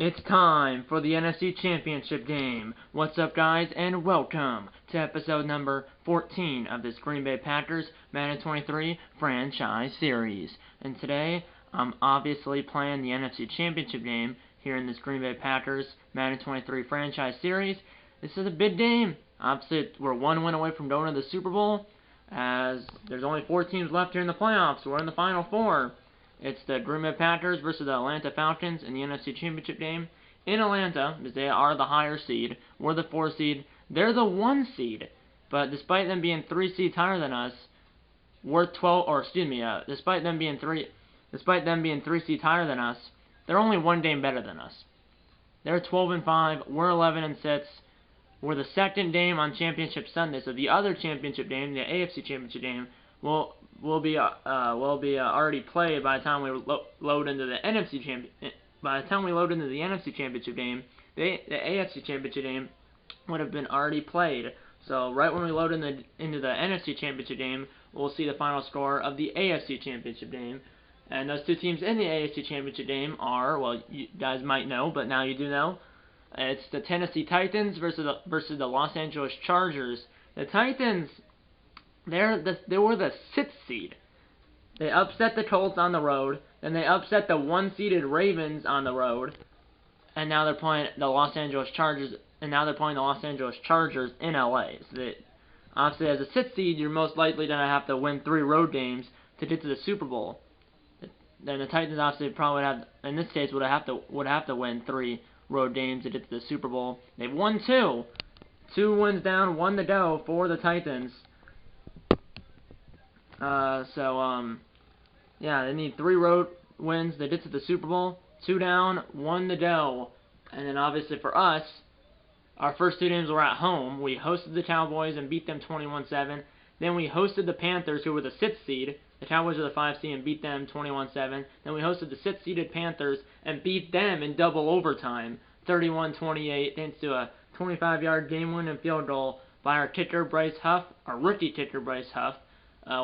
It's time for the NFC Championship game. What's up, guys, and welcome to episode number 14 of this Green Bay Packers Madden 23 franchise series. And today, I'm obviously playing the NFC Championship game here in this Green Bay Packers Madden 23 franchise series. This is a big game. Obviously, we're one win away from going to the Super Bowl, as there's only 4 teams left here in the playoffs. We're in the Final Four. It's the Green Bay Packers versus the Atlanta Falcons in the NFC Championship game in Atlanta, because they are the higher seed. We're the 4 seed. They're the 1 seed. But despite them being 3 seeds higher than us, we're 12. Or excuse me, despite them being 3 seeds higher than us, they're only 1 game better than us. They're 12-5. We're 11-6. We're the second game on Championship Sunday. So the other championship game, the AFC Championship game, will be already played by the time we load into the NFC Championship game. The AFC Championship game would have been already played. So right when we load into the NFC Championship game, we'll see the final score of the AFC Championship game. And those 2 teams in the AFC Championship game are, well, you guys might know, but now you do know. It's the Tennessee Titans versus the Los Angeles Chargers. The Titans, they were the 6th seed. They upset the Colts on the road, then they upset the 1-seeded Ravens on the road, and now they're playing the Los Angeles Chargers. In LA. So obviously, as a 6th seed, you're most likely going to have to win 3 road games to get to the Super Bowl. Then the Titans obviously probably in this case, would have to win 3 road games to get to the Super Bowl. They've won 2. 2 wins down, 1 to go for the Titans. Yeah, they need 3 road wins to get to the Super Bowl. 2 down, 1 to go. And then obviously for us, our first 2 games were at home. We hosted the Cowboys and beat them 21-7. Then we hosted the Panthers, who were the 6th seed. The Cowboys were the 5 seed and beat them 21-7. Then we hosted the 6th seeded Panthers and beat them in double overtime, 31-28, thanks to a 25-yard game-winning field goal by our rookie kicker Bryce Huff,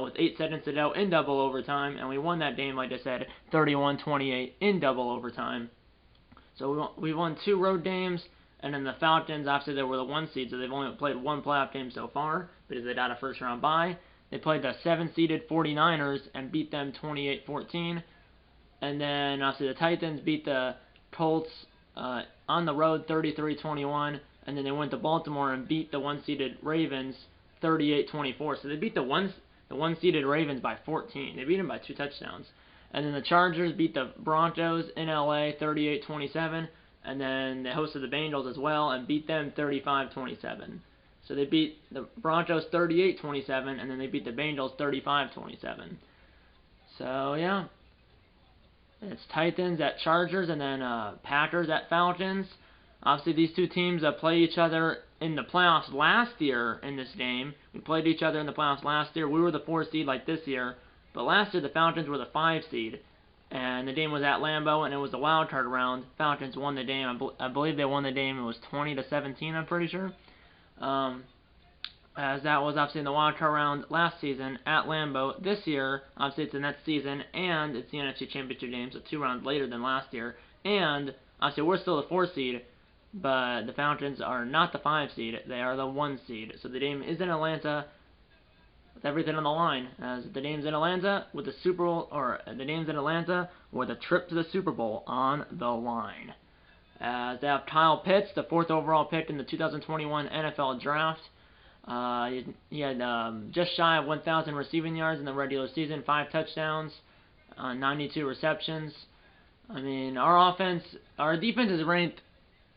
with 8 seconds to go in double overtime, and we won that game, like I said, 31-28 in double overtime. So we won 2 road games, and then the Falcons, obviously they were the 1 seed, so they've only played 1 playoff game so far, because they got a first-round bye. They played the 7-seeded 49ers and beat them 28-14. And then, obviously, the Titans beat the Colts on the road 33-21. And then they went to Baltimore and beat the 1-seeded Ravens 38-24. So they beat the 1-seeded Ravens by 14. They beat them by 2 touchdowns. And then the Chargers beat the Broncos in LA 38-27. And then they hosted the Bengals as well and beat them 35-27. So they beat the Broncos 38-27, and then they beat the Bengals 35-27. So, yeah. It's Titans at Chargers, and then Packers at Falcons. Obviously, these 2 teams played each other in the playoffs last year in this game. We played each other in the playoffs last year. We were the 4 seed like this year. But last year, the Falcons were the 5 seed. And the game was at Lambeau, and it was the wild card round. Falcons won the game. I believe they won the game. It was 20-17, I'm pretty sure. As that was obviously in the wild card round last season at Lambeau. This year, obviously it's the next season, and it's the NFC Championship game, so 2 rounds later than last year. And obviously we're still the 4 seed, but the Falcons are not the 5 seed; they are the 1 seed. So the game is in Atlanta, with everything on the line. As the game's in Atlanta with the Super Bowl, or the game's in Atlanta with a trip to the Super Bowl on the line. As they have Kyle Pitts, the 4th overall pick in the 2021 NFL Draft. He had just shy of 1,000 receiving yards in the regular season, 5 touchdowns, 92 receptions. I mean, our offense is ranked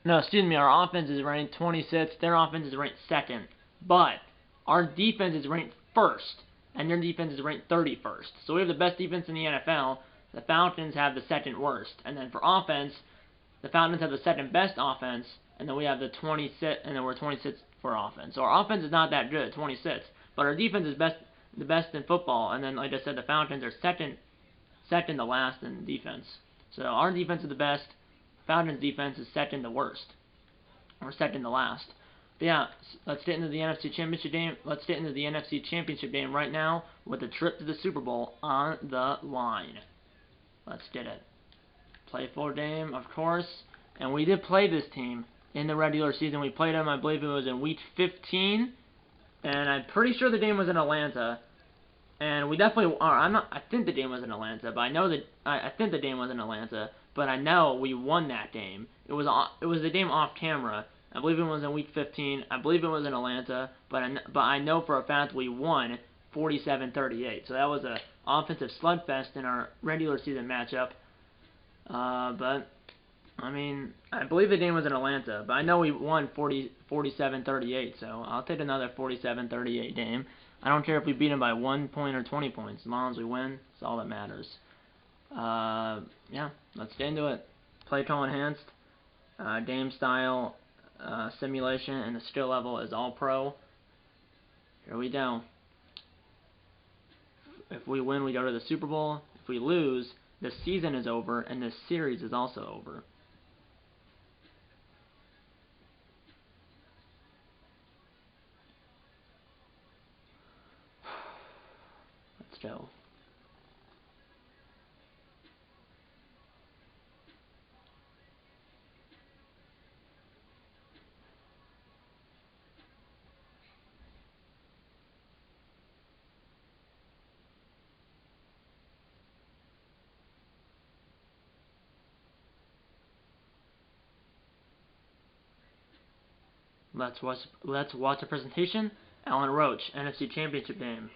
26th. Their offense is ranked 2nd. But our defense is ranked 1st, and their defense is ranked 31st. So we have the best defense in the NFL. The Falcons have the 2nd worst. And then for offense, the Falcons have the 2nd best offense, and then we have the 26th, and then we're 26th for offense. So our offense is not that good, 26th, but our defense is the best in football. And then, like I said, the Falcons are second to last in defense. So our defense is the best. Falcons' defense is 2nd to worst, or 2nd to last. But yeah, let's get into the NFC Championship game. Let's get into the NFC Championship game right now with a trip to the Super Bowl on the line. Let's get it. Play full game, of course. And we did play this team in the regular season. We played them, I believe it was in week 15. And I'm pretty sure the game was in Atlanta. And we definitely are. I think the game was in Atlanta, but I know that I think the game was in Atlanta. But I know we won that game. It was the game off camera. I believe it was in week 15. I believe it was in Atlanta, but I know for a fact we won 47-38. So that was a offensive slugfest in our regular season matchup. But I mean, I believe the game was in Atlanta, but I know we won 47-38. So I'll take another 47-38 game. I don't care if we beat them by 1 point or 20 points. As long as we win, that's all that matters. Yeah, let's get into it. Play call enhanced, game style, simulation, and the skill level is all pro. Here we go. If we win, we go to the Super Bowl. If we lose, the season is over, and this series is also over. Let's go. Let's watch a presentation. Alan Roach, NFC Championship game.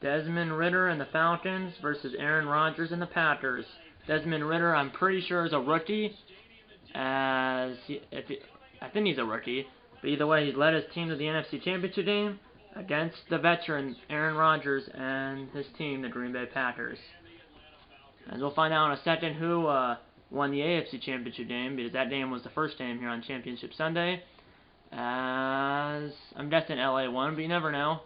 Desmond Ridder and the Falcons versus Aaron Rodgers and the Packers. Desmond Ridder, I'm pretty sure, is a rookie. I think he's a rookie. But either way, he's led his team to the NFC Championship game against the veteran Aaron Rodgers and his team, the Green Bay Packers. As we'll find out in a second who won the AFC Championship game, because that game was the first game here on Championship Sunday. As I'm guessing LA won, but you never know.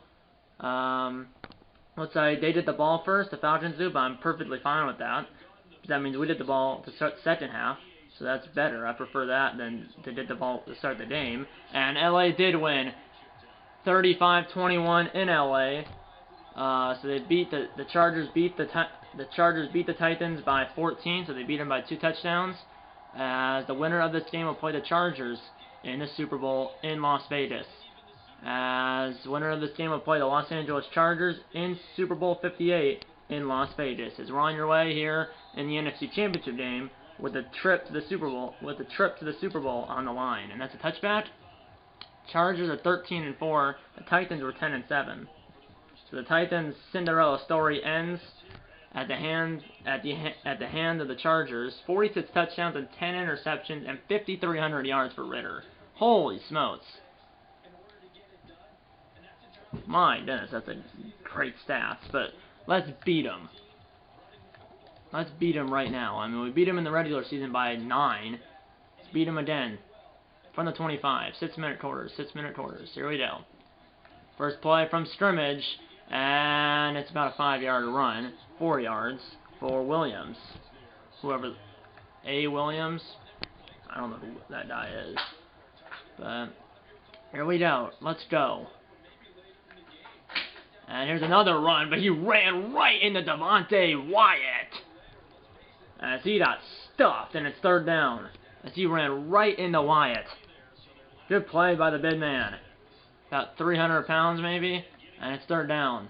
Let's say they did the ball first, the Falcons do, but I'm perfectly fine with that. That means we did the ball to start the second half, so that's better. I prefer that than to did the ball to start the game. And LA did win 35-21 in LA. So they beat the Chargers beat the Titans by 14, so they beat them by 2 touchdowns. As the winner of this game will play the Chargers in the Super Bowl in Las Vegas. As winner of this game will play the Los Angeles Chargers in Super Bowl 58 in Las Vegas. As we're on your way here in the NFC Championship game with a trip to the Super Bowl, on the line, and that's a touchback. Chargers are 13-4. The Titans were 10-7. So the Titans' Cinderella story ends at the hand of the Chargers. 46 touchdowns and 10 interceptions and 5,300 yards for Ridder. Holy smokes! My goodness, that's a great stats. But let's beat them. Let's beat them right now. I mean, we beat them in the regular season by 9. Let's beat them again. From the 25. 6-minute quarters. 6-minute quarters. Here we go. First play from scrimmage. And it's about a 5-yard run. 4 yards for Williams. Whoever. A. Williams. I don't know who that guy is. But here we go. Let's go. And here's another run, but he ran right into Devontae Wyatt. As he got stuffed, and it's 3rd down. As he ran right into Wyatt. Good play by the big man. About 300 pounds maybe, and it's 3rd down.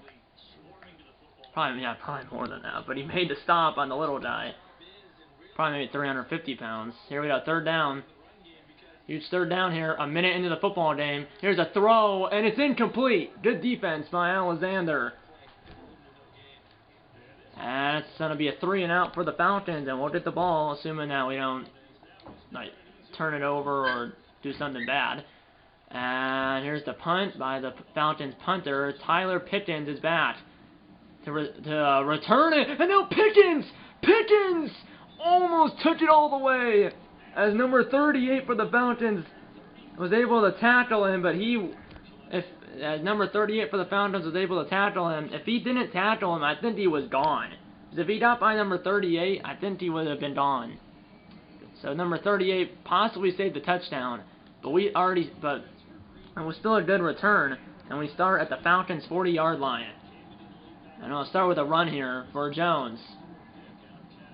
Probably more than that, but he made the stop on the little guy. Probably maybe 350 pounds. Here we go, 3rd down. Huge 3rd down here, a minute into the football game. Here's a throw, and it's incomplete. Good defense by Alexander. And it's going to be a 3-and-out for the Falcons, and we'll get the ball, assuming that we don't turn it over or do something bad. And here's the punt by the Falcons punter. Tyler Pickens is back to return it. And now Pickens almost took it all the way as number 38 for the Falcons was able to tackle him, but as number 38 for the Falcons was able to tackle him, if he didn't tackle him, I think he was gone. Because if he got by number 38, I think he would have been gone. So number 38 possibly saved the touchdown, but it was still a good return, and we start at the Falcons' 40-yard line. And I'll start with a run here for Jones.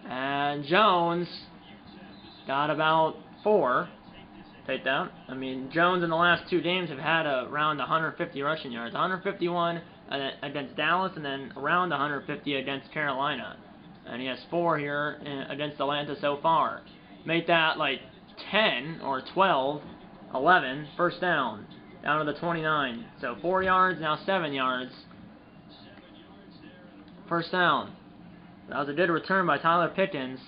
And Jones got about 4. Take that. I mean, Jones in the last 2 games have had around 150 rushing yards. 151 against Dallas, and then around 150 against Carolina. And he has 4 here against Atlanta so far. Make that like 10 or 12, 11, first down. Down to the 29. So 4 yards, now 7 yards. First down. That was a good return by Tyler Pickens,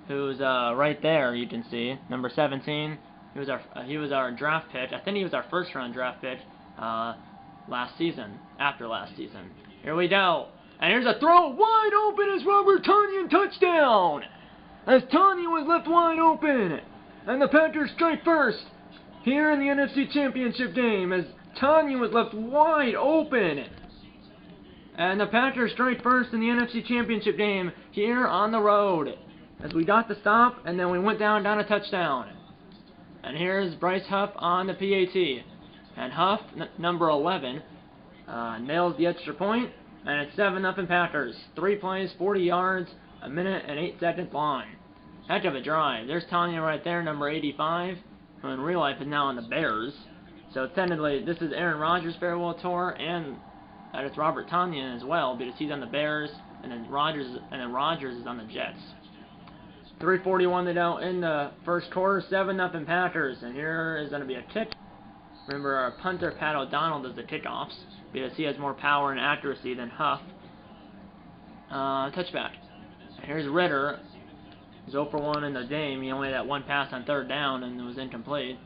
who's right there, you can see, number 17. He was our draft pick. I think he was our first-round draft pick after last season. Here we go. And here's a throw wide open as Robert Tonyan touchdown. As Tonyan was left wide open. And the Panthers strike first here in the NFC Championship game as Tonyan was left wide open. And the Panthers strike first in the NFC Championship game here on the road. As we got the stop and then we went down a touchdown. And here's Bryce Huff on the PAT. And Huff, number 11, nails the extra point. And it's 7-0 Packers. 3 plays, 40 yards, 1 minute and 8 seconds long. Heck of a drive. There's Tonyan right there, number 85, who in real life is now on the Bears. So technically, this is Aaron Rodgers' farewell tour, and it's Robert Tonyan as well, because he's on the Bears, and then Rodgers is on the Jets. 3:41 to go in the first quarter, 7-0 Packers, and here is going to be a kick. Remember, our punter Pat O'Donnell does the kickoffs because he has more power and accuracy than Huff. Touchback. Here's Ritter. He's 0 for 1 in the game. He only had that 1 pass on 3rd down and it was incomplete.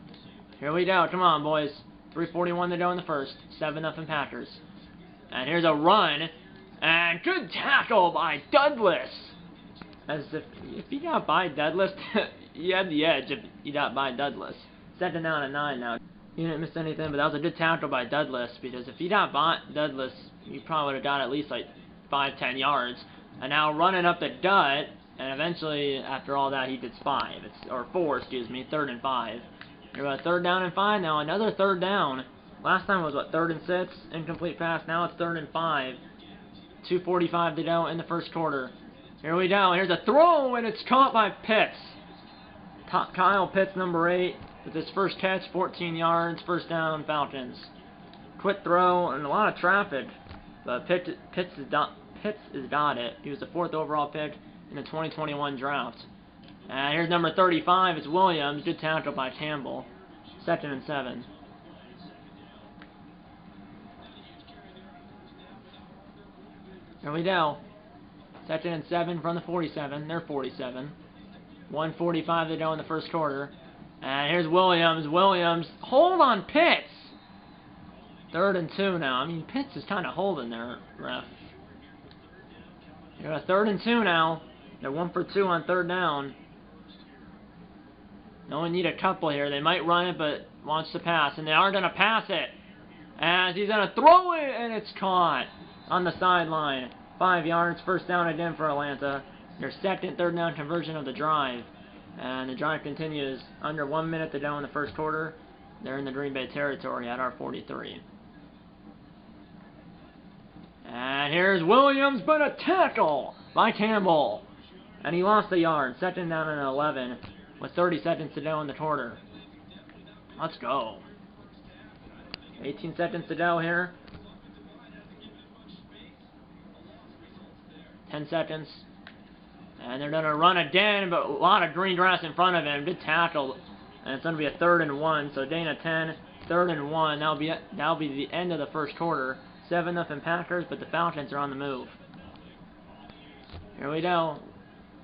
Here we go. Come on, boys. 3:41 to go in the first. 7-0 Packers. And here's a run. And good tackle by Douglas. As if you got by Douglas, you had the edge if you got by Douglas. 2nd down and 9 now. You didn't miss anything, but that was a good tackle by Douglas, because if you got by Douglas, you probably would have got at least like 5-10 yards. And now running up the gut, and eventually, after all that, he gets 4, excuse me, 3rd and 5. You're about 3rd down and 5 now, another 3rd down. Last time was, 3rd and 6, incomplete pass, now it's 3rd and 5. 2:45 to go in the first quarter. Here we go. Here's a throw, and it's caught by Pitts. Kyle Pitts, number 8, with his first catch, 14 yards, first down, Falcons. Quick throw, and a lot of traffic, but Pitts has got it. He was the 4th overall pick in the 2021 draft. And here's number 35. It's Williams. Good tackle by Campbell. 2nd and 7. Here we go. 2nd and 7 from the 47. They're 47. 1:45 to go in the first quarter. And here's Williams. Williams. Hold on, Pitts. 3rd and 2 now. I mean, Pitts is kind of holding there, ref. You're at 3rd and 2 now. They're 1 for 2 on 3rd down. No one need a couple here. They might run it, but wants to pass. And they are going to pass it. As he's going to throw it, and it's caught on the sideline. 5 yards, first down again for Atlanta. Their 2nd 3rd down conversion of the drive. And the drive continues under 1 minute to go in the first quarter. They're in the Green Bay territory at our 43. And here's Williams, but a tackle by Campbell. And he lost a yard. 2nd down and 11 with 30 seconds to go in the quarter. Let's go. 18 seconds to go here. 10 seconds. And they're going to run again, but a lot of green grass in front of him. Good tackle. And it's going to be a 3rd and 1. So Dana 10, 3rd and 1. That'll be the end of the first quarter. 7-0 Packers, but the Falcons are on the move. Here we go.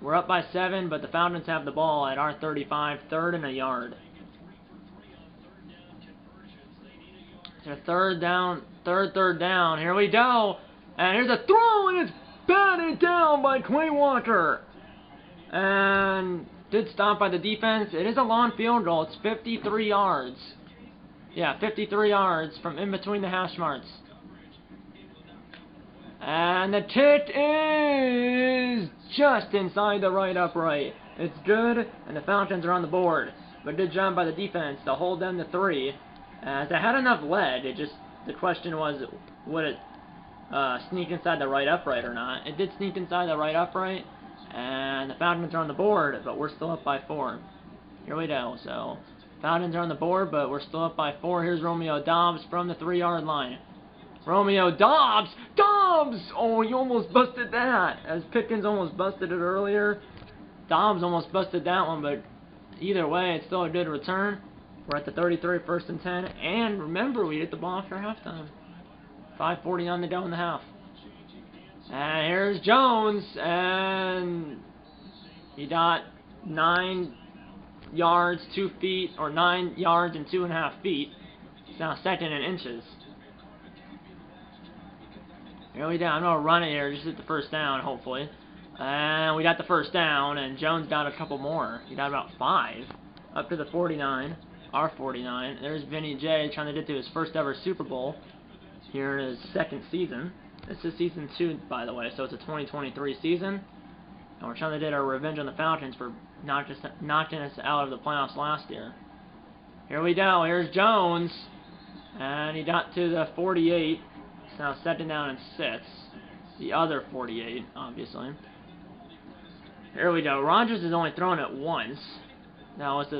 We're up by 7, but the Falcons have the ball at our 35, 3rd and a yard. To third down. Here we go. And here's a throw, and it's batted down by Quay Walker. And did stop by the defense. It is a long field goal. It's 53 yards. Yeah, 53 yards from in between the hash marks. And the kick is just inside the right upright. It's good, and the Falcons are on the board. But good job by the defense to hold them to 3. As they had enough lead, the question was, would it sneak inside the right upright or not? It did sneak inside the right upright, and the Falcons are on the board, but we're still up by 4. Here we go. So Falcons are on the board, but we're still up by 4. Here's Romeo Doubs from the 3-yard line. Romeo Doubs! Oh, he almost busted that. As Pickens almost busted it earlier, Doubs almost busted that one, but either way, it's still a good return. We're at the 33, 1st and 10. And remember, we hit the ball after halftime. 5:49 to go in the half. And here's Jones, and he got 9 yards, 2 feet, or 9 yards and 2.5 feet. It's now 2nd in inches. Here we go. I'm going to run it here, just hit the first down, hopefully. And we got the first down, and Jones got a couple more. He got about 5, up to the 49, our 49. There's Vinny J trying to get to his first ever Super Bowl here in his 2nd season. This is season 2, by the way, so it's a 2023 season. And we're trying to get our revenge on the Falcons for knocking us out of the playoffs last year. Here we go. Here's Jones, and he got to the 48. It's now 2nd down and 6. The other 48, obviously. Here we go. Rodgers has only thrown it once. That was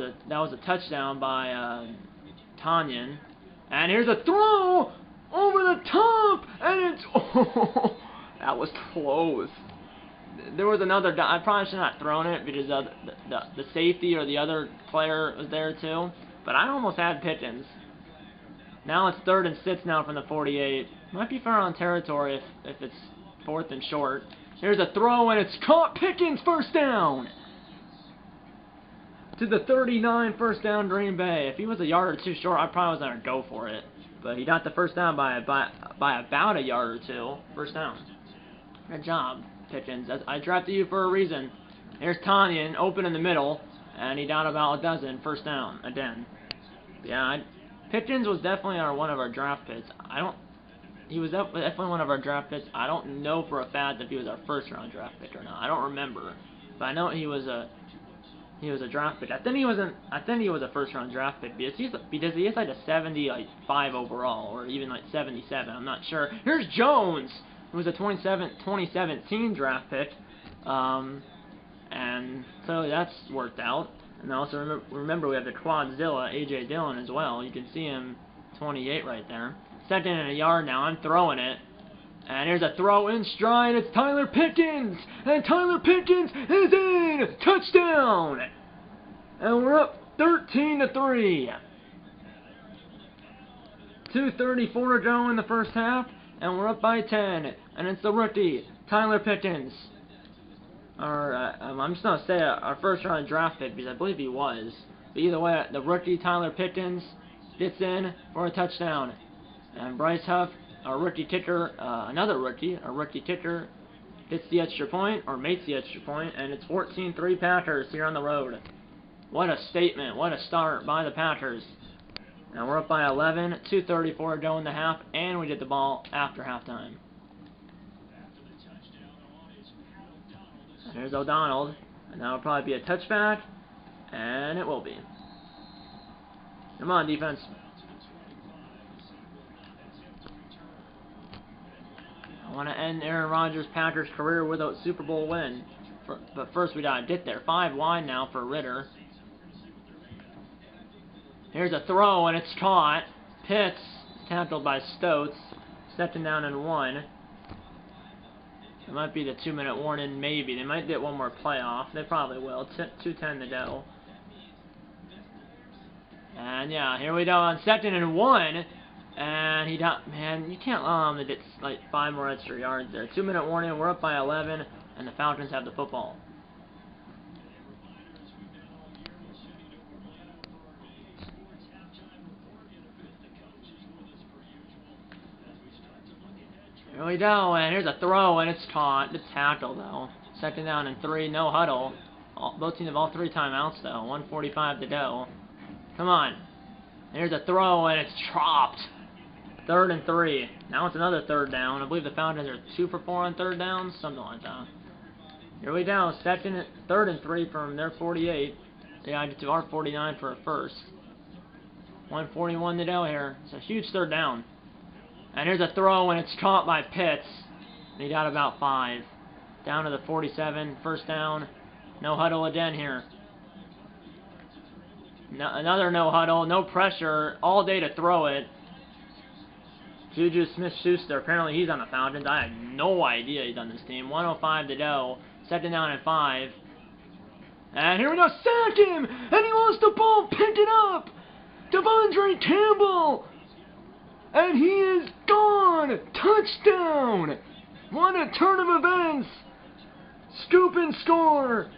a touchdown by Tanyan. And here's a throw over the top, and it's that was close. There was another. I probably should not have thrown it because the safety or the other player was there too. But I almost had Pickens. Now it's 3rd and 6 now from the 48. Might be fair on territory if it's 4th and short. Here's a throw, and it's caught. Pickens, first down. To the 39, first down, Green Bay. If he was a yard or 2 short, I probably was going to go for it. But he got the first down by about a yard or 2. First down. Good job, Pickens. I drafted you for a reason. Here's Tanyan, open in the middle, and he got about a dozen. First down, again. Yeah, Pickens was definitely one of our draft picks. He was definitely one of our draft picks. I don't know for a fact if he was our first-round draft pick or not. I don't remember, but I know he was a draft pick. I think he was a first-round draft pick because he is like a 75 overall, or even like 77. I'm not sure. Here's Jones, who was a 2017 draft pick, and clearly that's worked out. And also remember we have the Quadzilla, A.J. Dillon as well. You can see him, 28 right there. 2nd and a yard now. I'm throwing it. And here's a throw in stride. It's Tyler Pickens. And Tyler Pickens is in. Touchdown. And we're up 13-3. 2:34 to go in the first half. And we're up by 10. And it's the rookie, Tyler Pickens. I'm just going to say our first-round draft pick because I believe he was. But either way, the rookie, Tyler Pickens, gets in for a touchdown. And Bryce Huff, our rookie kicker, another rookie, our rookie kicker, gets the extra point, or makes the extra point, and it's 14-3 Packers here on the road. What a statement, what a start by the Packers. And we're up by 11, 2:34 to go in the half, and we get the ball after halftime. And here's O'Donnell, and that'll probably be a touchback, and it will be. Come on, defense. I want to end Aaron Rodgers' Packers career with a Super Bowl win. But first we gotta get there. 5 wide now for Ritter. Here's a throw, and it's caught. Pitts tackled by Stotts. 2nd down and 1. It might be the 2-minute warning, maybe. They might get one more play off. They probably will. 2:10 to go. And yeah, here we go on 2nd and 1. And man, you can't allow him to get like 5 more extra yards there. 2-minute warning, we're up by 11, and the Falcons have the football. Here we go, and here's a throw, and it's caught. It's tackled, though. 2nd down and 3, no huddle. Both teams have all 3 timeouts, though. 1:45 to go. Come on. And here's a throw, and it's chopped. 3rd and 3. Now it's another 3rd down. I believe the Falcons are 2 for 4 on 3rd downs, something like that. Here we go. 3rd and 3 from their 48. Yeah, to our 49 for a first. 1:41 to go here. It's a huge 3rd down. And here's a throw, and it's caught by Pitts. And he got about 5. Down to the 47, 1st down. No huddle again here. No, another no huddle, no pressure, all day to throw it. Juju Smith-Schuster, apparently he's on the Falcons. I had no idea he's on this team. 1:05 to go. 2nd down and 5. And here we go, sack him! And he lost the ball, picked it up! Devondre Campbell! And he is gone! Touchdown! What a turn of events! Scoop and score!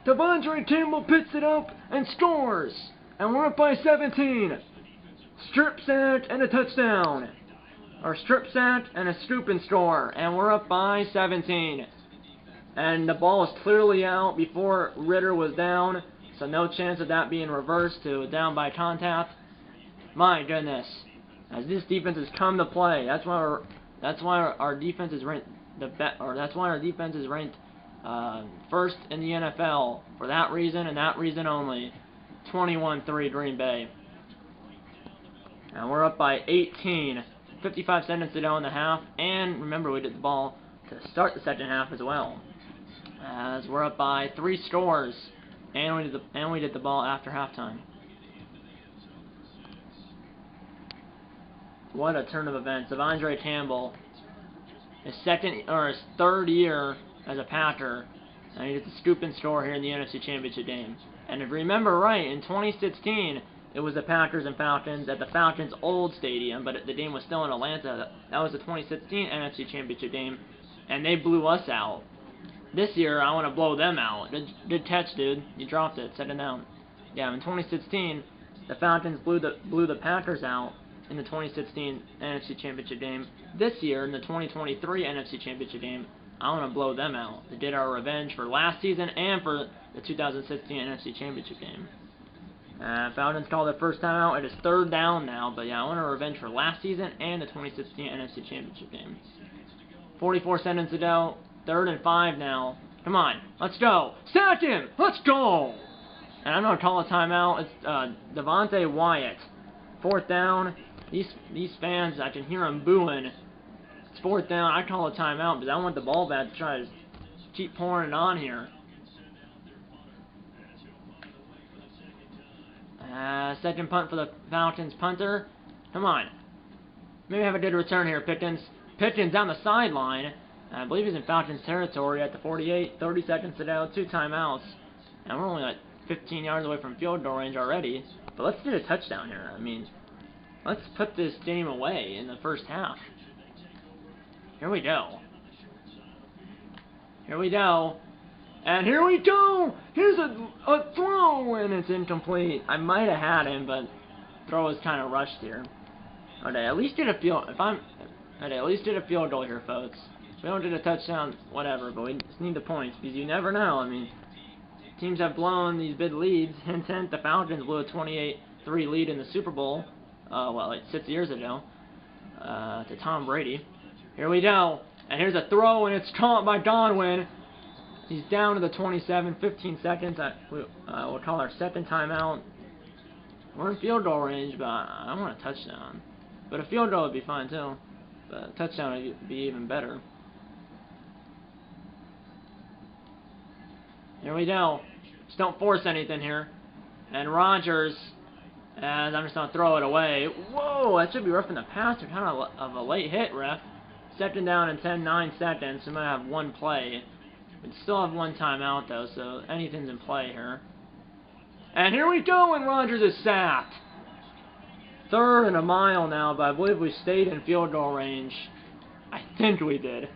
Devondre Campbell picks it up and scores! And we're up by 17! Strip sack and a touchdown! Or strip sack and a scoop and score. And we're up by 17. And the ball is clearly out before Ritter was down. So no chance of that being reversed to down by contact. My goodness. As this defense has come to play. That's why our defense is ranked first in the NFL for that reason and that reason only. 21-3 Green Bay. And we're up by 18. 55 seconds to go in the half. And remember, we did the ball to start the 2nd half as well. As we're up by 3 scores. And we did the ball after halftime. What a turn of events. Devondre Campbell, his 3rd year as a Packer, and he did the scoop and score here in the NFC Championship game. And if you remember right, in 2016, it was the Packers and Falcons at the Falcons' old stadium, but the game was still in Atlanta. That was the 2016 NFC Championship game, and they blew us out. This year, I want to blow them out. Good catch, dude. You dropped it. 2nd down. Yeah, in 2016, the Falcons blew the Packers out in the 2016 NFC Championship game. This year, in the 2023 NFC Championship game, I want to blow them out. They did our revenge for last season and for the 2016 NFC Championship game. Falcons called their first time out. It is 3rd down now, but yeah, I want a revenge for last season and the 2016 NFC Championship game. 44 seconds to go. 3rd and 5 now. Come on, let's go. Sack him! Let's go! And I'm going to call a timeout. It's Devontae Wyatt. 4th down. These fans, I can hear them booing. It's 4th down. I call a timeout because I want the ball back to try to keep pouring it on here. 2nd punt for the Falcons punter. Come on. Maybe have a good return here, Pickens. Pickens down the sideline. I believe he's in Falcons territory at the 48. 30 seconds to go. 2 timeouts. And we're only like 15 yards away from field goal range already. But let's get a touchdown here. I mean, let's put this game away in the 1st half. Here we go. Here we go. And here we go! Here's a throw, and it's incomplete. I might have had him, but throw was kind of rushed here. Okay, at least get a field. At least get a field goal here, folks. If we don't get a touchdown, whatever. But we just need the points because you never know. I mean, teams have blown these big leads. Hint, hint. The Falcons blew a 28-3 lead in the Super Bowl. Well, like 6 years ago, to Tom Brady. Here we go, and here's a throw, and it's caught by Godwin. He's down to the 27, 15 seconds. We'll call our 2nd timeout. We're in field goal range, but I want a touchdown. But a field goal would be fine too. But a touchdown would be even better. Here we go. Just don't force anything here. And Rodgers, and I'm just going to throw it away. Whoa, that should be roughing the passer. Kind of a late hit, ref. 2nd down and 10, 9 seconds. We might have 1 play. We still have 1 timeout, though, so anything's in play here. And here we go, and Rodgers is sacked. 3rd and a mile now, but I believe we stayed in field goal range. I think we did.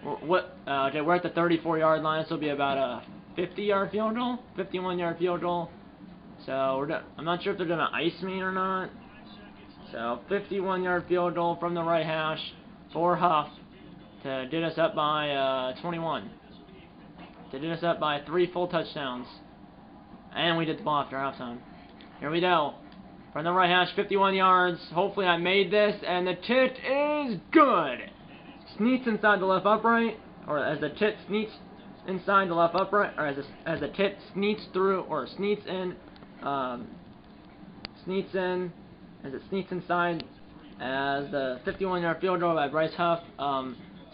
Okay, we're at the 34-yard line. This will be about a 50-yard field goal, 51-yard field goal. So I'm not sure if they're going to ice me or not. So 51-yard field goal from the right hash. for Huff to get us up by 21. To get us up by 3 full touchdowns. And we did the ball after halftime. Here we go. From the right hash, 51 yards. Hopefully I made this, and the tit is good. Sneaks inside the left upright, or as the tit sneaks inside the left upright, or as the tit sneaks through, or sneaks in, as it sneaks inside, as the 51-yard field goal by Bryce Huff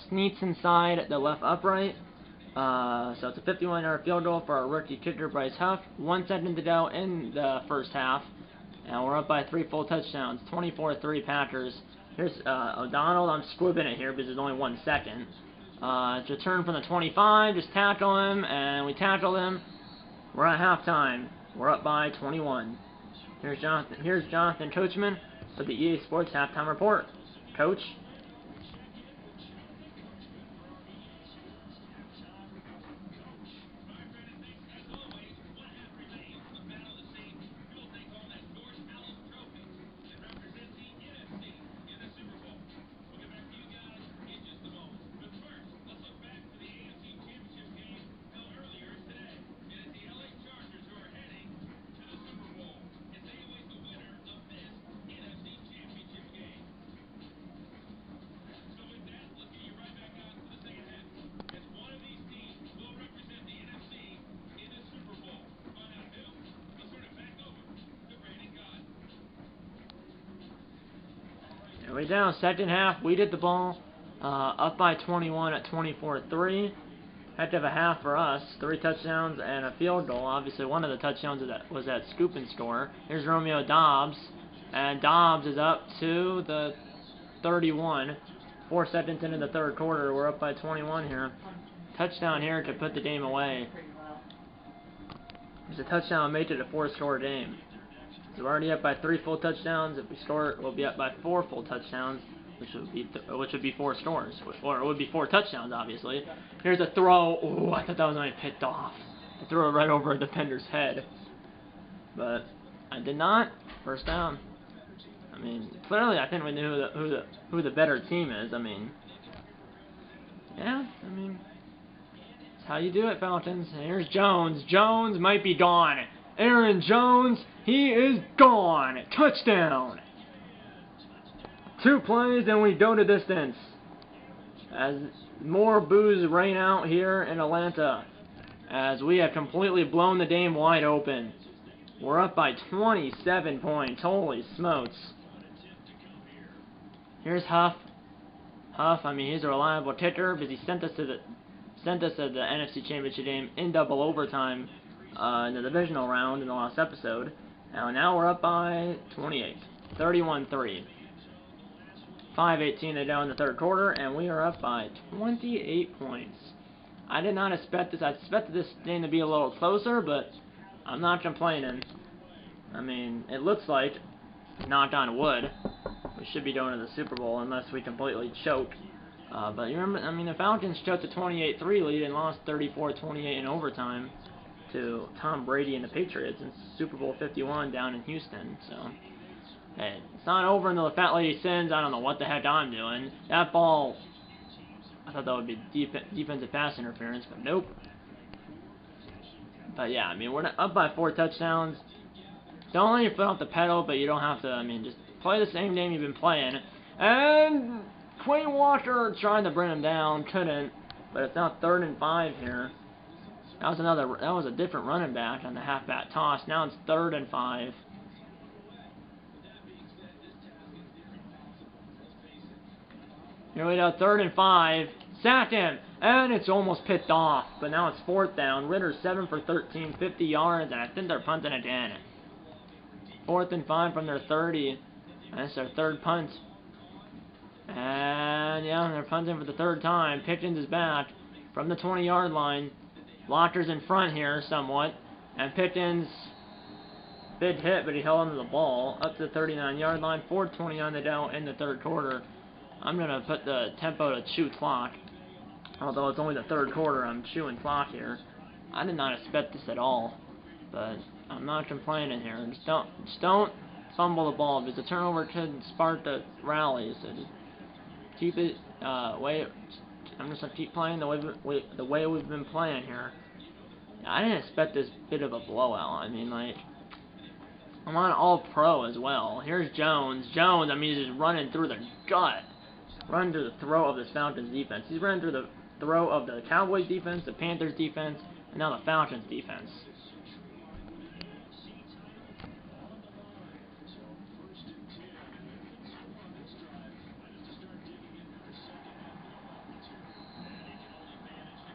sneaks inside the left upright. So it's a 51-yard field goal for our rookie kicker Bryce Huff. 1 second to go in the first half, and we're up by 3 full touchdowns. 24-3 Packers. Here's O'Donnell. I'm squibbing it here because there's only 1 second. It's a return from the 25. Just tackle him, and we tackle him. We're at halftime. We're up by 21. Here's Jonathan Coachman with the EA Sports halftime report. Coach. Here we go, second half, we did the ball, up by 21 at 24-3. Heck of a half for us, 3 touchdowns and a field goal. Obviously, one of the touchdowns was that scoop and score. Here's Romeo Dobbs, and Dobbs is up to the 31. 4 seconds into the third quarter, we're up by 21 here. Touchdown here to put the game away. There's a touchdown made it a 4-score game. So we're already up by 3 full touchdowns. If we score it, we'll be up by 4 full touchdowns, which would be 4 scores, or it would be 4 touchdowns, obviously. Here's a throw. Oh, I thought that was only picked off. I threw it right over a defender's head, but I did not. First down. I mean, clearly, I think we knew who the better team is. I mean, yeah. I mean, that's how you do it, Falcons. And here's Jones. Jones might be gone. Aaron Jones, he is gone. Touchdown. 2 plays and we go to distance. As more boos rain out here in Atlanta, as we have completely blown the game wide open. We're up by 27 points. Holy smokes. Here's Huff. Huff, I mean, he's a reliable kicker because he sent us to the NFC Championship game in double overtime in the divisional round in the last episode. Now we're up by 28. 31-3. 5:18 to go in the third quarter, and we are up by 28 points. I did not expect this. I expected this game to be a little closer, but I'm not complaining. I mean, it looks like, knock on wood, we should be going to the Super Bowl unless we completely choke. But you remember, I mean, the Falcons choked a 28-3 lead and lost 34-28 in overtime to Tom Brady and the Patriots in Super Bowl 51 down in Houston. So, hey, it's not over until the fat lady sins. I don't know what the heck I'm doing. That ball, I thought that would be defensive pass interference, but nope. But yeah, I mean, we're up by 4 touchdowns. Don't let your foot off the pedal, but you don't have to, I mean, just play the same game you've been playing. And Quay Walker trying to bring him down, couldn't. But it's now 3rd and 5 here. That was a different running back on the halfback toss. Now it's 3rd and 5. Here we go, 3rd and 5. Sack him, and it's almost picked off. But now it's 4th down. Ritter's 7 for 13, 50 yards, and I think they're punting again. 4th and 5 from their 30. That's their 3rd punt. And yeah, they're punting for the 3rd time. Pickens is back from the 20-yard line. Locker's in front here somewhat, and Pickens, big hit, but he held onto the ball up to the 39-yard line. 4:29 to go in the 3rd quarter. I'm gonna put the tempo to chew clock, although it's only the 3rd quarter. I'm chewing clock here. I did not expect this at all, but I'm not complaining here. Just don't fumble the ball, because the turnover could spark the rally. So just keep it way. I'm just gonna keep playing the way we've been playing here. I didn't expect this bit of a blowout. I mean, like, I'm on All-Pro as well. Here's Jones. Jones, I mean, he's just running through the gut. Running through the throat of this Falcons defense. He's running through the throat of the Cowboys defense, the Panthers defense, and now the Falcons defense.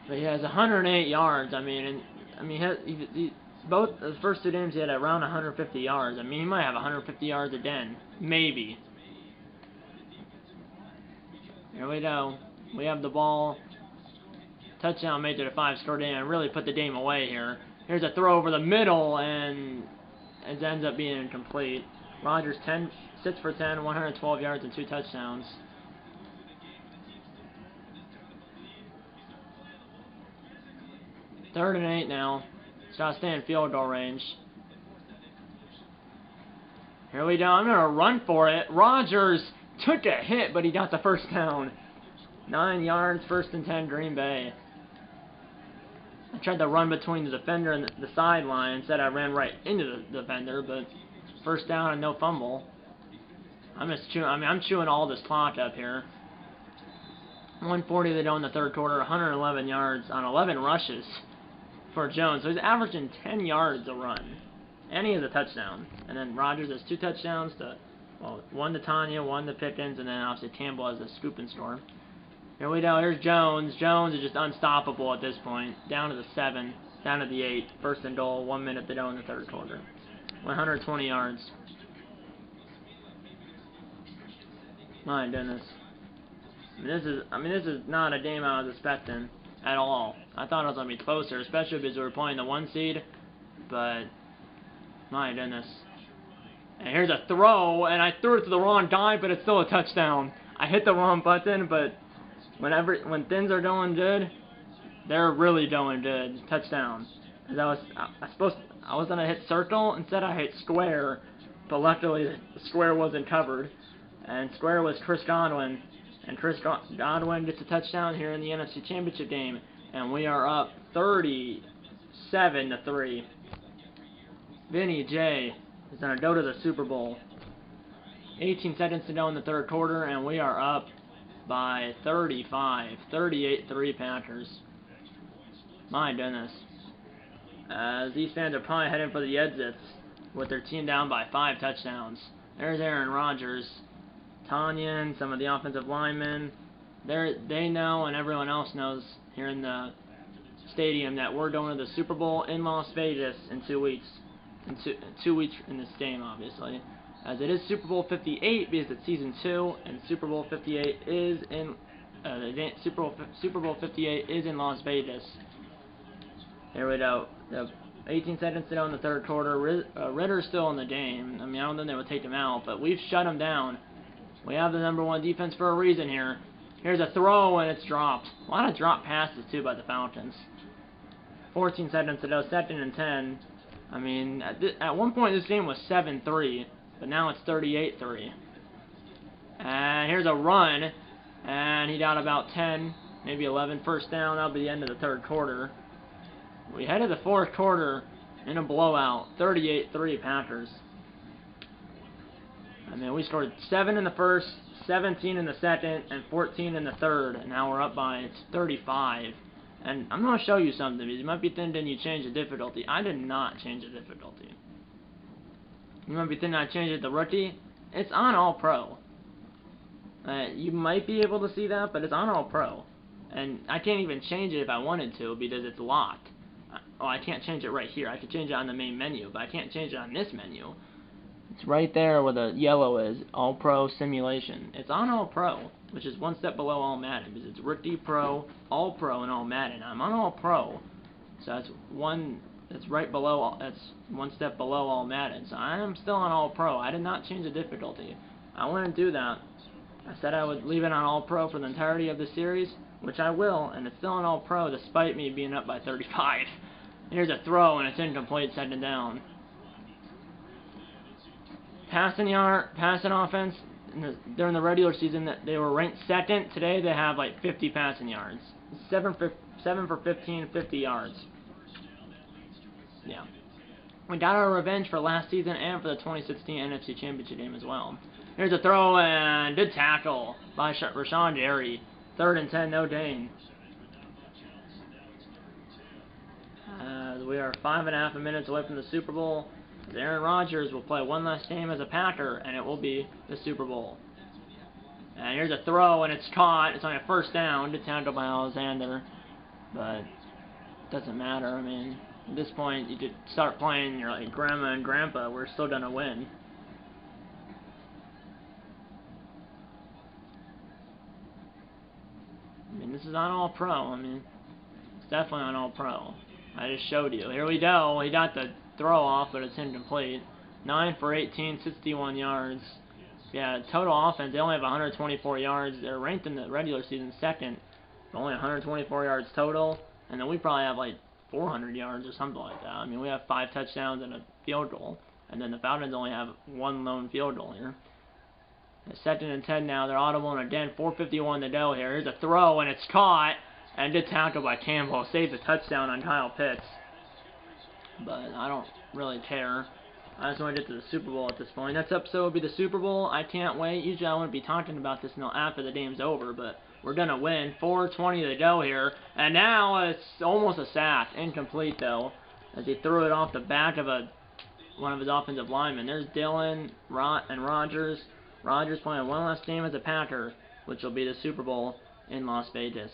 But he has 108 yards. I mean, both the first two games he had around 150 yards. I mean, he might have 150 yards again, maybe. Here we go. We have the ball. Touchdown made it a 5-score game and really put the game away here. Here's a throw over the middle, and it ends up being incomplete. Rodgers 6 for 10, 112 yards and 2 touchdowns. Third and 8 now. It's got to stay in field goal range. Here we go. I'm going to run for it. Rodgers took a hit, but he got the first down. 9 yards, 1st and 10, Green Bay. I tried to run between the defender and the sideline. Instead, I ran right into the defender, but first down and no fumble. I'm chewing all this clock up here. 140 to go in the third quarter, 111 yards on 11 rushes for Jones. So he's averaging 10 yards a run. And he has a touchdown. And then Rodgers has 2 touchdowns to, well, 1 to Tanya, 1 to Pickens, and then obviously Campbell has a scoop and score. Here we go. Here's Jones. Jones is just unstoppable at this point. Down to the 7, down to the 8. 1st and goal, 1 minute to go in the third quarter. 120 yards. My goodness. I mean, this is not a game I was expecting at all. I thought it was gonna be closer, especially because we were playing the 1 seed. But my goodness. And here's a throw, and I threw it to the wrong guy, but it's still a touchdown. I hit the wrong button, but when things are going good, they're really going good. Touchdown. Cause I was gonna hit circle, instead I hit square, but luckily the square wasn't covered, and square was Chris Godwin, and Chris Godwin gets a touchdown here in the NFC Championship game, and we are up 37-3. Vinny J is gonna go to the Super Bowl. 18 seconds to go in the third quarter, and we are up by 35, 38-3 Packers. My goodness. These fans are probably heading for the exits with their team down by 5 touchdowns. There's Aaron Rodgers, Tanyan, some of the offensive linemen. They know, and everyone else knows here in the stadium, that we're going to the Super Bowl in Las Vegas in 2 weeks. In 2 weeks in this game, obviously. As it is Super Bowl 58 because it's season 2, and Super Bowl 58 is in Super Bowl 58 is in Las Vegas. Here we go. 18 seconds to go in the third quarter. Ritter's still in the game. I mean, I don't think they would take him out, but we've shut him down. We have the #1 defense for a reason here. Here's a throw, and it's dropped. A lot of drop passes too by the Falcons. 14 seconds to go. 2nd and 10. I mean, at one point this game was 7-3. But now it's 38-3. And here's a run. And he got about 10, maybe 11 first down. That'll be the end of the third quarter. We headed the fourth quarter in a blowout. 38-3 Packers. I mean, we scored 7 in the first, 17 in the second, and 14 in the third. And now we're up by 35. And I'm going to show you something. Because you might be thinking you changed the difficulty. I did not change the difficulty. You might be thinking I changed it to rookie. It's on All-Pro. You might be able to see that, but it's on All-Pro. And I can't even change it if I wanted to because it's locked. Oh, I can't change it right here. I could change it on the main menu, but I can't change it on this menu. It's right there where the yellow is. All-Pro Simulation. It's on All-Pro, which is 1 step below All Madden because it's Rookie Pro, All-Pro, and All Madden. I'm on All-Pro, so that's right below, that's 1 step below All Madden. So I am still on All Pro. I did not change the difficulty. I wouldn't do that. I said I would leave it on All Pro for the entirety of the series, which I will, and it's still on All Pro despite me being up by 35. Here's a throw, and it's incomplete, 2nd down. Passing offense, during the regular season that they were ranked second. Today they have like 50 passing yards. 7 for 15, 50 yards. Yeah. We got our revenge for last season and for the 2016 NFC Championship game as well. Here's a throw and good tackle by Rashawn Jerry. 3rd and 10, no gain. We are 5.5 minutes away from the Super Bowl. Aaron Rodgers will play one last game as a Packer, and it will be the Super Bowl. And here's a throw, and it's caught. It's on a 1st down. Good tackle by Alexander, but it doesn't matter. I mean, at this point, you could start playing your like grandma and grandpa. We're still gonna win. I mean, this is on All Pro. I mean, it's definitely on All Pro. I just showed you. Here we go. He got the throw off, but it's incomplete. 9 for 18, 61 yards. Yeah, total offense, they only have 124 yards. They're ranked in the regular season 2nd. Only 124 yards total. And then we probably have like 400 yards or something like that. I mean, we have 5 touchdowns and a field goal. And then the Falcons only have 1 lone field goal here. It's 2nd and 10 now. They're audible and again. 4:51 to go here. Here's a throw, and it's caught. And good tackle by Campbell. Saves a touchdown on Kyle Pitts. But I don't really care. I just want to get to the Super Bowl at this point. Next episode will be the Super Bowl. I can't wait. Usually I wouldn't be talking about this until after the game's over, but we're going to win. 4:20 to go here. And now it's almost a sack. Incomplete, though, as he threw it off the back of one of his offensive linemen. There's Dillon and Rodgers. Rodgers playing one last game as a Packer, which will be the Super Bowl in Las Vegas.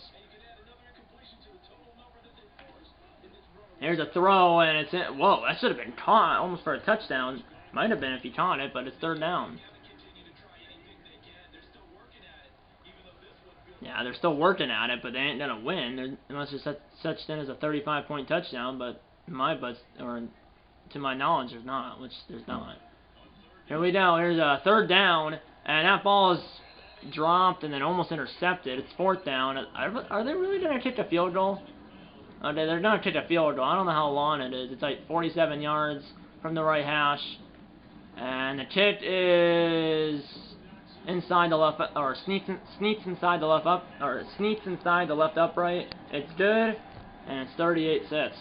Here's a throw, and it's in. Whoa, that should have been caught almost for a touchdown. Might have been if he caught it, but it's 3rd down. Yeah, they're still working at it, but they ain't going to win unless it's such thing as a 35-point touchdown, but to my knowledge, there's not, which there's not. Here we go. Here's a 3rd down, and that ball is dropped and then almost intercepted. It's 4th down. Are they really going to kick a field goal? Okay, they're going to kick a field goal. I don't know how long it is. It's like 47 yards from the right hash. And the kick is inside the left, or sneaks inside the left upright. It's good, and it's 38-6.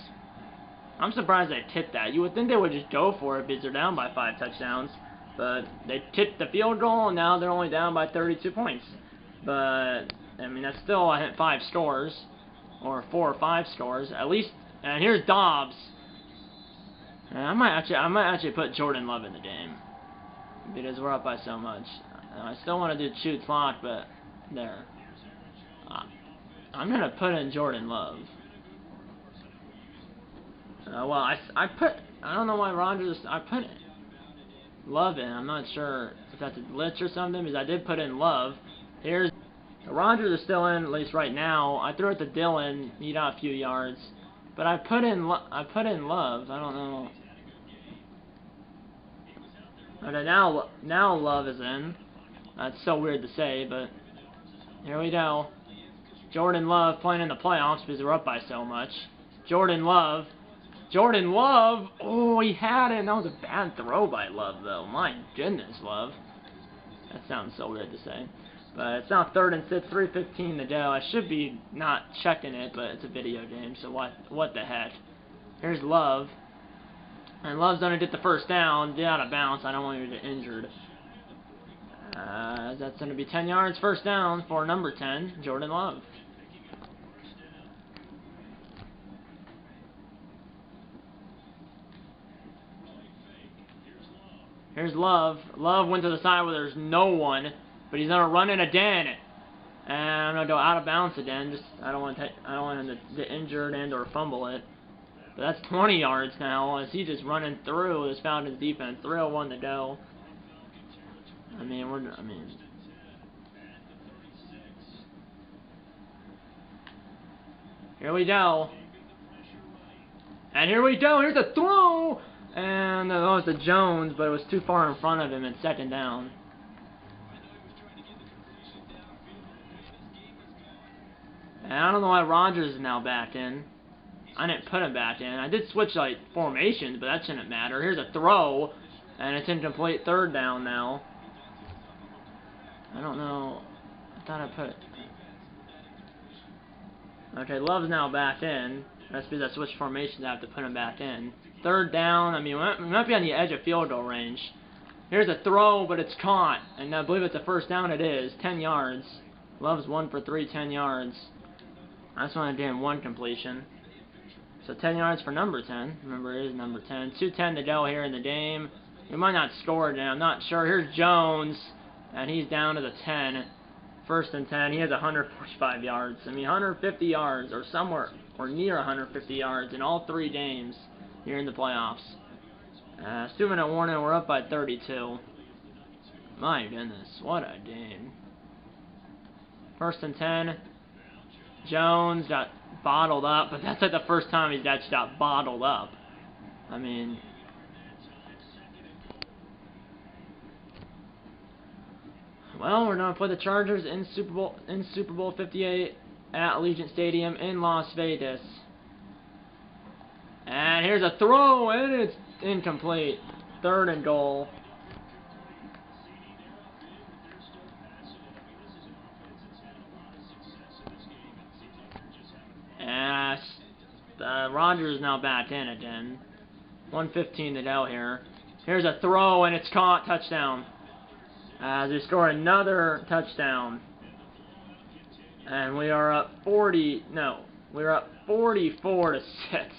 I'm surprised they kicked that. You would think they would just go for it because they're down by 5 touchdowns. But they kicked the field goal, and now they're only down by 32 points. But, I mean, that's still, I think, 5 scores. Or 4 or 5 scores, at least. And here's Dobbs. And I might actually put Jordan Love in the game because we're up by so much. I still want to do shoot clock, but there. I'm gonna put in Jordan Love. Well, I don't know why I put Love in. I'm not sure if that's a glitch or something because I did put in Love. Here's. The Rodgers are still in, at least right now. I threw it to Dillon. He got a few yards. But I put in Love. I don't know. Okay, now Love is in. That's so weird to say, but here we go. Jordan Love playing in the playoffs because we're up by so much. Jordan Love. Oh, he had it. That was a bad throw by Love, though. My goodness, Love. That sounds so weird to say. But it's now 3rd and 6, 3:15 to go. I should be not checking it, but it's a video game, so what the heck. Here's Love. And Love's going to get the 1st down. Get out of bounds. I don't want him to get injured. That's going to be 10 yards, 1st down for number 10, Jordan Love. Here's Love. Love went to the side where there's no one. But he's gonna run it again, and I'm gonna go out of bounds again. I don't want him to get injured and/or fumble it. But that's 20 yards now as he's just running through this Falcons defense. 3:01 to go. I mean, here we go. And here we go. Here's a throw, and that was to Jones, but it was too far in front of him. It's 2nd down. And I don't know why Rodgers is now back in. I didn't put him back in. I did switch, like, formations, but that shouldn't matter. Here's a throw, and it's incomplete. 3rd down now. I don't know. I thought I put it. Okay, Love's now back in. That's because I switched formations. I have to put him back in. Third down. I mean, we might be on the edge of field goal range. Here's a throw, but it's caught. And I believe it's a first down. It is. 10 yards. Love's 1 for 3, 10 yards. I just want to do him 1 completion. So 10 yards for number 10. Remember, it is number 10. 2:10 to go here in the game. We might not score it now. I'm not sure. Here's Jones. And he's down to the 10. First and 10. He has 145 yards. I mean, 150 yards or somewhere or near 150 yards in all 3 games here in the playoffs. 2-minute warning. We're up by 32. My goodness. What a game. First and 10. Jones got bottled up, but that's like the first time he's actually got bottled up. I mean, well, we're gonna play the Chargers in Super Bowl 58 at Allegiant Stadium in Las Vegas. And here's a throw, and it's incomplete. 3rd and goal. Rodgers is now back in again. 1:15 to go here. Here's a throw, and it's caught. Touchdown. As we score another touchdown. And we are up we're up 44 to 6.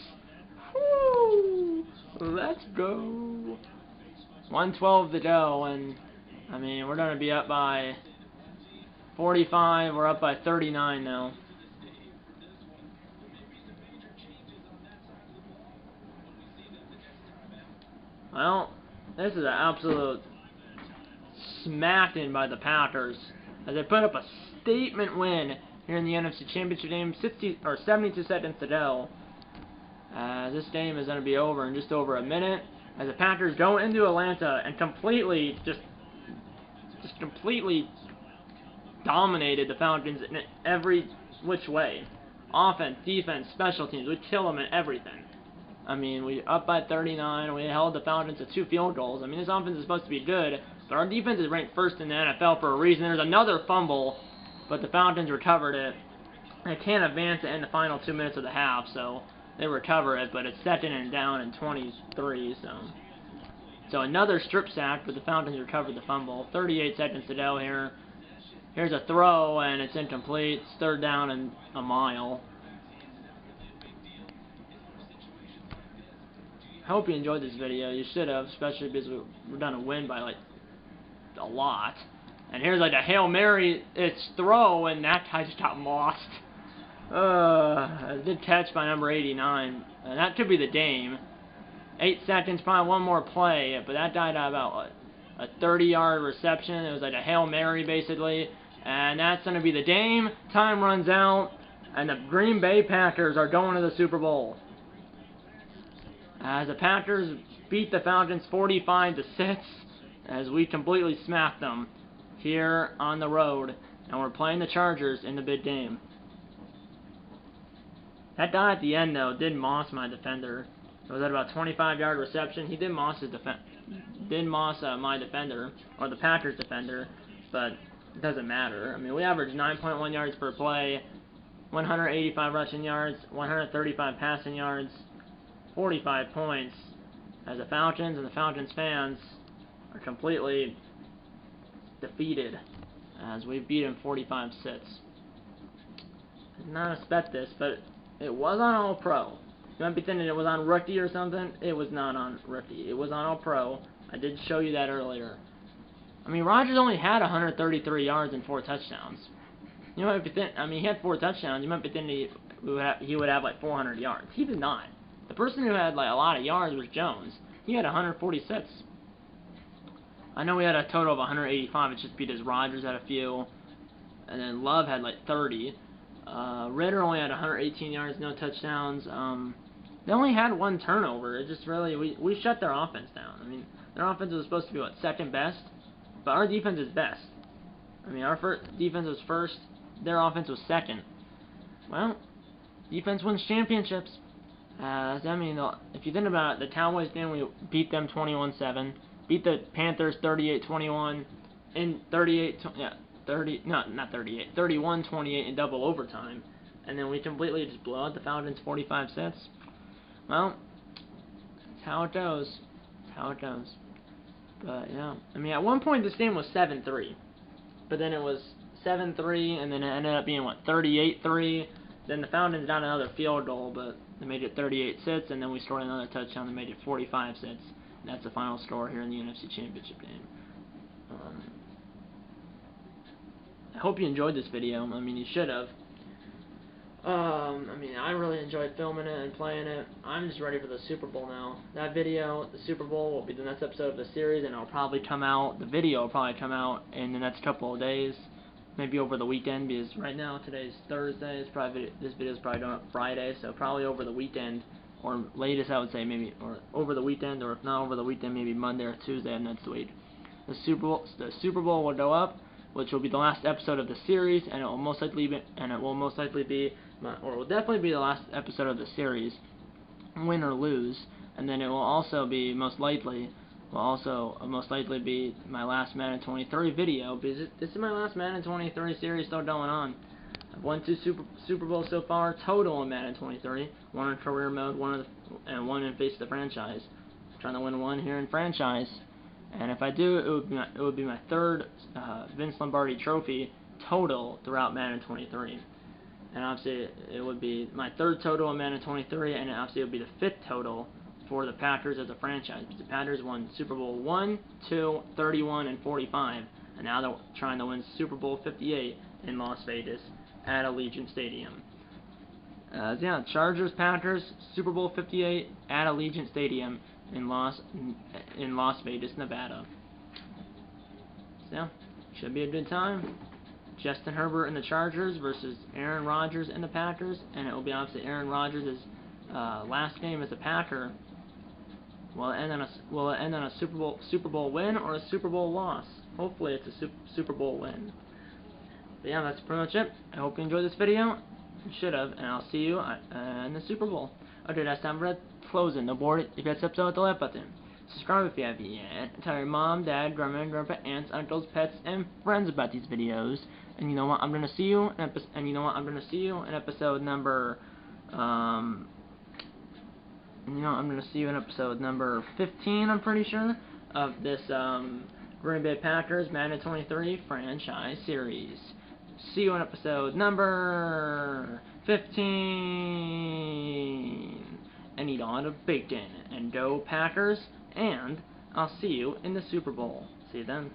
Woo! Let's go. 1:12 to go, and I mean, we're going to be up by 45. We're up by 39 now. Well, this is an absolute smacking by the Packers as they put up a statement win here in the NFC Championship game. 72 seconds to go. This game is going to be over in just over a minute as the Packers go into Atlanta and completely completely dominated the Falcons in every which way. Offense, defense, special teams. We kill them in everything. I mean, we up by 39. We held the Falcons to 2 field goals. I mean, this offense is supposed to be good, but our defense is ranked 1st in the NFL for a reason. There's another fumble, but the Falcons recovered it. They can't advance it in the final 2 minutes of the half, so they recover it, but it's 2nd and down and 23, so another strip sack, but the Falcons recovered the fumble. 38 seconds to go here. Here's a throw, and it's incomplete. It's 3rd down and a mile. I hope you enjoyed this video. You should have, especially because we're going to win by like a lot. And here's like a Hail Mary, it's throw, and that guy just got lost. A good catch by number 89. And that could be the game. 8 seconds, probably one more play, but that died out about a 30-yard reception. It was like a Hail Mary, basically. And that's going to be the game. Time runs out, and the Green Bay Packers are going to the Super Bowl. As the Packers beat the Falcons 45-6, as we completely smacked them here on the road, and we're playing the Chargers in the big game. That guy at the end, though, did moss my defender. It was at about 25-yard reception. He did moss my defender, or the Packers defender, but it doesn't matter. I mean, we averaged 9.1 yards per play, 185 rushing yards, 135 passing yards, 45 points, as the Falcons and the Falcons fans are completely defeated as we beat them 45-6. Did not expect this, but it was on All-Pro. You might be thinking it was on Rookie or something. It was not on Rookie. It was on All-Pro. I did show you that earlier. I mean, Rodgers only had 133 yards and 4 touchdowns. You might be thinking, I mean, he had 4 touchdowns. You might be thinking he would have like 400 yards. He did not. The person who had like a lot of yards was Jones. He had 146. I know we had a total of 185. It's just because Rodgers had a few, and then Love had like 30. Ritter only had 118 yards, no touchdowns. They only had 1 turnover. It just really we shut their offense down. I mean, their offense was supposed to be what, 2nd best, but our defense is best. I mean, our defense was 1st. Their offense was 2nd. Well, defense wins championships. I mean, if you think about it, the Cowboys game, we beat them 21-7, beat the Panthers 38-21, in 31-28 in double overtime, and then we completely just blow out the Falcons 45 sets. Well, that's how it goes. That's how it goes. But yeah, I mean, at one point this game was 7-3, but then it was 7-3, and then it ended up being what, 38-3. Then the Falcons got another field goal, but they made it 38-6, and then we scored another touchdown that made it 45-6. And that's the final score here in the NFC Championship game. I hope you enjoyed this video. I mean, you should have. I mean, I really enjoyed filming it and playing it. I'm just ready for the Super Bowl now. That video, the Super Bowl, will be the next episode of the series, and it'll probably come out, the video will probably come out in the next couple of days. Maybe over the weekend, because right now, today's Thursday, this video is probably going up Friday, so probably over the weekend, or latest I would say maybe, or over the weekend, or if not over the weekend, maybe Monday or Tuesday of next week. The Super Bowl will go up, which will be the last episode of the series, and it will definitely be the last episode of the series, win or lose, and then it will also be most likely be my last Madden 23 video, because this is my last Madden 23 series still going on. I've won 2 Super Bowls so far total in Madden 23, one in career mode, and one in Face the Franchise. I'm trying to win one here in Franchise, and if I do, it would be my third Vince Lombardi trophy total throughout Madden 23. And obviously, it would be my third total in Madden 23, and obviously it would be the 5th total for the Packers as a franchise. The Packers won Super Bowl 1, 2, 31, and 45, and now they're trying to win Super Bowl 58 in Las Vegas at Allegiant Stadium. Yeah, Chargers, Packers, Super Bowl 58 at Allegiant Stadium in Las Vegas, Nevada. So, yeah, should be a good time. Justin Herbert and the Chargers versus Aaron Rodgers and the Packers, and it will be obviously Aaron Rodgers' last game as a Packer. Will it end on a Super Bowl win or a Super Bowl loss? Hopefully it's a Super Bowl win. But yeah, that's pretty much it. I hope you enjoyed this video. You should have, and I'll see you in the Super Bowl. Okay, that's time for closing the board. If you had subscribed with the like button. Subscribe if you have yet. Tell your mom, dad, grandma, grandpa, aunts, uncles, pets, and friends about these videos. And you know what? I'm gonna see you in episode number. I'm gonna see you in episode number 15. I'm pretty sure of this Green Bay Packers Madden 23 franchise series. See you in episode number 15. And eat on of bacon and go Packers. And I'll see you in the Super Bowl. See you then.